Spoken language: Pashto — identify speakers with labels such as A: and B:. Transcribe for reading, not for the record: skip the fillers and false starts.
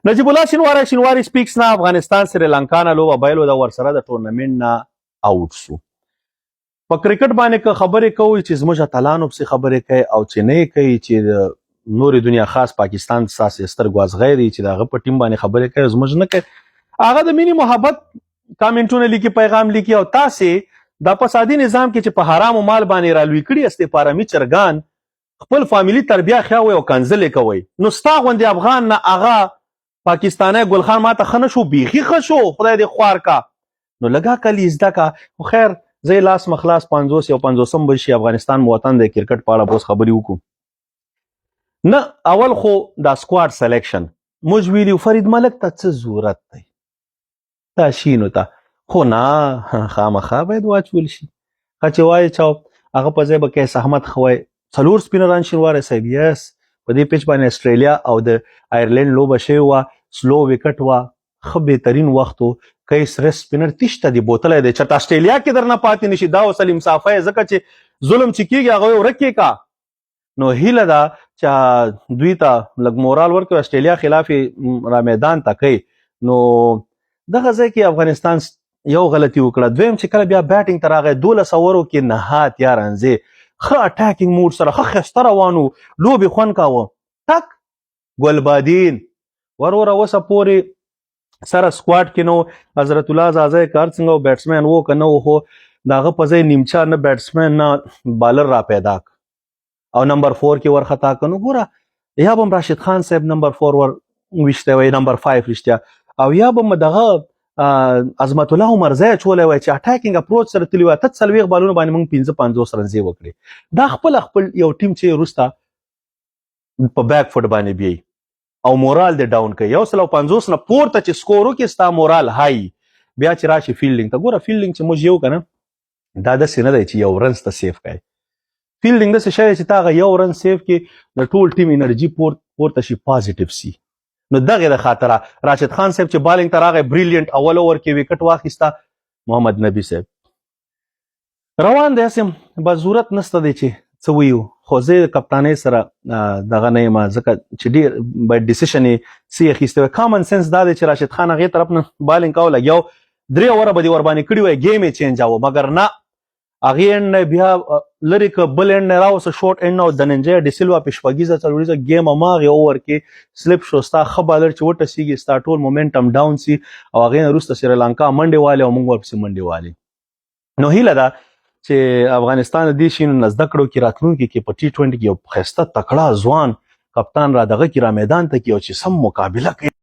A: نجیب الله شینواری سپیکس نه افغانستان سریلانکا نه لوبه بایلو د ورسره د ټورنمنټ نه آوټ سو. په کرکټ باندې که خبرې کوي چې زموږ اتلانو پسې خبرې کوي او چې نه کوي چې نورې دنیا خاص پاکستان ساسې سترګو ازغی دی چې د هغه په ټیم باندې خبرې کوي زموږ نه کوي. هغه د مینې محبت کامنټونه لیکي پیغام لیکي او تاسې د فسادي نظام کې چې په حرامو مال باندې رالوي کړي استې پارامي چرګان خپل فامیلي تربیه خیاوي او کنځلې کوي نو ستا غوندې افغان نه هغه پاکستانی ګلخان ماته ښه نه شو بیخي ښه شو خدای دې خوار کا نو لږه کلي زده کا. خو خیر زه لاس مخلاص 50 او 50 به شي افغانستان مو وطن د کرکټ په اړه بوس خبرې وکړو. نه اول خو دا سکواډ سلیکشن موږ ویلي فرید ملک ته څه ضرورت دی دا شینو ته خو نه خامخا باید واچول شي. که چې وایي چا هغه په ځای به قیس احمد خوی څلور سپینران شینواری صاحب یس په دې پیچ باندې استرالیا او د آیرلینډ لوبه شوې وه سلو وکټ وه ښه بهترین وخت و قیس رس سپینر تیشته دی بوتلی دی چېرته اسټرالیا کې درنه پاتې نشي دا اوس مسافه یې ځکه چې ظلم چې کېږي هغه یې ورک کړې کا. نو هیله ده چې دوی ته لږ مورال ورکړي اسټرالیا خلاف یې را میدان ته کوي. نو دغه ځای کې افغانستان یو غلطي وکړه. دویم چې کله بیا بیټینګ ته راغی 12 اورو کې نهات یا رنځې ښه اټاکینګ موډ سره ښه ښایسته روان و لوبې خوند کاوه ټک ګلبادین وروره اوسه پورې سره سکواډ کې نو حضرت الله زازی کار څنګه و بیټسمین و که نه و خو د هغه په ځای نیمچا نه بیټسمین نه بالر را پیدا او نمبر 4 کې ورخطا که نو ګوره یا به هم راشد خان صاحب نمبر 4 ور ویشتی وی نمبر 5 رښتیا او یا به م دغه عظمت الله عمرزی اچولی وای چې اټاکینګ اپروچ سره تللی وای 40 بالونه باندې موږ 55 رنزې وکړې. دا خپل یو ټیم چې وروسته په بیک فوټ باندې بیایي او مورال دې ډاون کوي 150 نه پورته چې سکور وکړي ستا مورال هاي بیا چې راشي فیلډینګ ته ګوره فیلډینګ چې موږ یو که نه دا داسې نه دی چې یو رنز ته سیف کوي. فیلډینګ داسې شی دی چې تا هغه یو رن سیف کې د ټول ټیم انرژي پورته شي پازیټیو سي. نو دغه د خاطره راشد خان صاحب چې بالینګ ته راغی بریلیانټ اول اوور کې وکټ واخیسته محمد نبی صاحب روان دی هسې بس ضرورت نشته دی چې څه ویو خو زه د کپتانۍ سره دغه نه یم ځکه چې ډېر باید ډیسیشن یې څه اخیستی وی کامن سنس دا دی چې راشد خان هغې طرف نه بالینګ کوه لګیا 3 اووره به دې ورباندې کړي وی ګیم یې چینجاوه مګر نه هغې اینډ نه بیا لرې که بل اینډ نه راوسه شورټ اینډ نه او دننجی ډیسلوا په شپږیزه څلوریزه ګیم هماغې اوور کې سلپ شو ستا ښه بالر چې وټسېږي ستا ټول مومنټم ډاون سي او هغې نه وروسته سریلانکا منډې والې او موږ ورپسې منډې والې. نو هیله ده چې افغانستان د دې شیانو نه زده کړو کې راتلونکي کې په T20 کې یو ښایسته تکړه ځوان کپتان را دغه کې را میدان ته کې او چې سم مقابله کوي